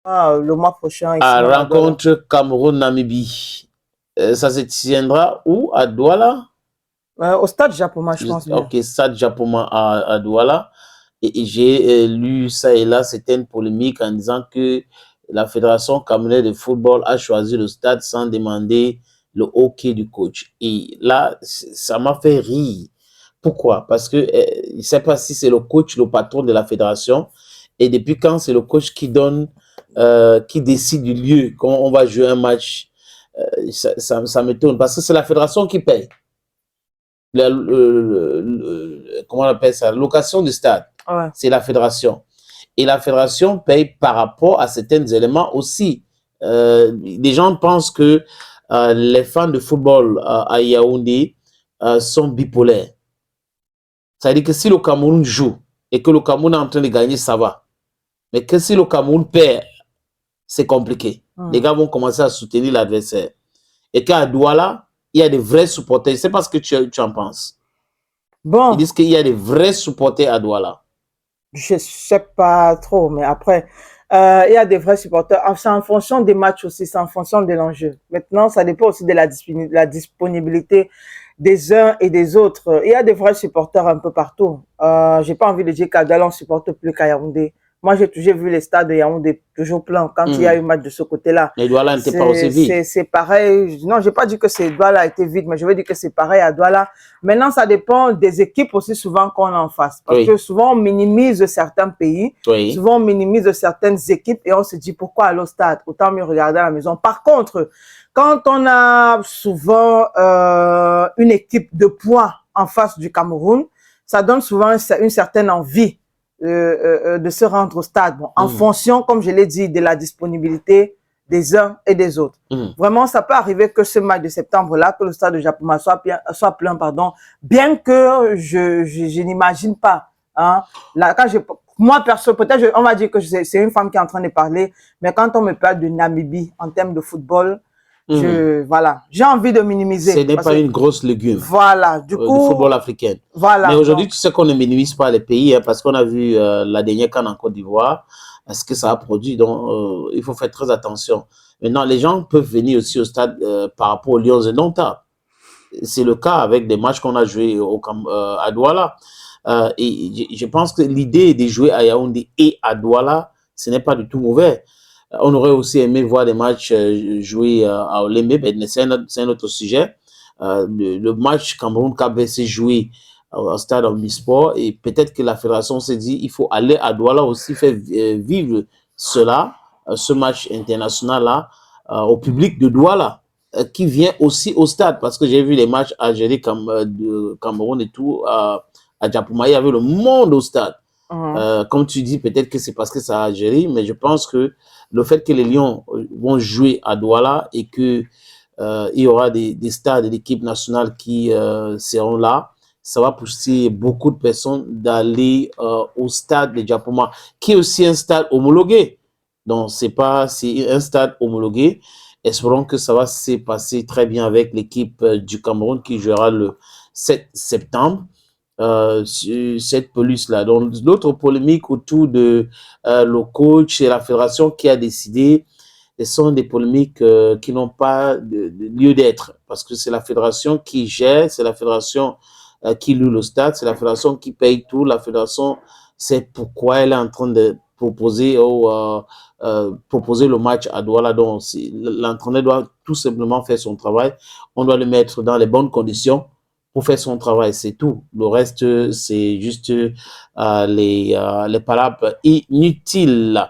le mois prochain ici À même à Douala. rencontre Cameroun-Namibie. Ça se tiendra où? À Douala? Au stade Japoma, je pense bien. Ok, Stade Japoma à Douala. Et j'ai lu ça et là, c'était une polémique en disant que la Fédération camerounaise de football a choisi le stade sans demander le OK du coach. Et là, ça m'a fait rire. Pourquoi? Parce que je ne sais pas si c'est le coach, le patron de la fédération. Et depuis quand c'est le coach qui donne, qui décide du lieu, quand on va jouer un match, ça m'étonne. Parce que c'est la fédération qui paye. Comment on appelle ça? Location du stade. Ouais. C'est la fédération. Et la fédération paye par rapport à certains éléments aussi. Les gens pensent que les fans de football à Yaoundé sont bipolaires. C'est-à-dire que si le Cameroun joue et que le Cameroun est en train de gagner, ça va. Mais que si le Cameroun perd, c'est compliqué. Les gars vont commencer à soutenir l'adversaire. Et qu'à Douala, il y a des vrais supporters. Je ne sais pas ce que tu en penses. Bon. Ils disent qu'il y a des vrais supporters à Douala. Je ne sais pas trop, mais après, il y a des vrais supporters. C'est en fonction des matchs aussi, c'est en fonction de l'enjeu. Maintenant, ça dépend aussi de la disponibilité des uns et des autres. Il y a des vrais supporters un peu partout. Je n'ai pas envie de dire qu'à Douala, on supporte plus qu'à Yaoundé. Moi, j'ai toujours vu les stades de Yaoundé toujours pleins quand il y a eu match de ce côté-là. Mais Douala n'était pas aussi vide. C'est pareil. Non, je n'ai pas dit que Douala a été vide, mais je veux dire que c'est pareil à Douala. Maintenant, ça dépend des équipes aussi souvent qu'on a en face. Parce que souvent, on minimise certains pays. Souvent, on minimise certaines équipes et on se dit pourquoi aller au stade? Autant mieux regarder à la maison. Par contre, quand on a souvent une équipe de poids en face du Cameroun, ça donne souvent une certaine envie de se rendre au stade. Bon, en fonction, comme je l'ai dit, de la disponibilité des uns et des autres. Vraiment, ça peut arriver que ce match de septembre-là, que le stade de Japoma soit plein, pardon, bien que je n'imagine pas. Hein, là, moi, perso, peut-être, on va dire que c'est une femme qui est en train de parler, mais quand on me parle de Namibie en termes de football, voilà, j'ai envie de minimiser. Ce n'est pas une grosse légume. Voilà, du coup. Du football africain. Voilà. Mais aujourd'hui, tu sais qu'on ne minimise pas les pays, hein, parce qu'on a vu la dernière CAN en Côte d'Ivoire, ce que ça a produit. Donc, il faut faire très attention. Maintenant, les gens peuvent venir aussi au stade par rapport aux Lions indomptables. C'est le cas avec des matchs qu'on a joués à Douala. Et je pense que l'idée de jouer à Yaoundé et à Douala, ce n'est pas du tout mauvais. On aurait aussi aimé voir des matchs joués à Olembe, mais c'est un autre sujet. Le match Cameroun-Cap s'est joué au stade Omnisport et peut-être que la fédération s'est dit il faut aller à Douala aussi faire vivre cela, ce match international-là, au public de Douala qui vient aussi au stade parce que j'ai vu les matchs Algérie de Cameroun et tout à Japoma, il y avait le monde au stade. Comme tu dis, peut-être que c'est parce que c'est à Algérie, mais je pense que le fait que les Lions vont jouer à Douala et que il y aura des stades de l'équipe nationale qui seront là, ça va pousser beaucoup de personnes d'aller au stade de Japoma, qui est aussi un stade homologué. Donc, c'est un stade homologué. Espérons que ça va se passer très bien avec l'équipe du Cameroun qui jouera le 7 septembre. Cette police-là. Donc, l'autre polémique autour de le coach et la fédération qui a décidé, ce sont des polémiques qui n'ont pas de lieu d'être parce que c'est la fédération qui gère, c'est la fédération qui loue le stade, c'est la fédération qui paye tout, la fédération sait pourquoi elle est en train de proposer le match à Douala. Donc, l'entraîneur doit tout simplement faire son travail. On doit le mettre dans les bonnes conditions pour faire son travail, c'est tout. Le reste, c'est juste les palabres inutiles.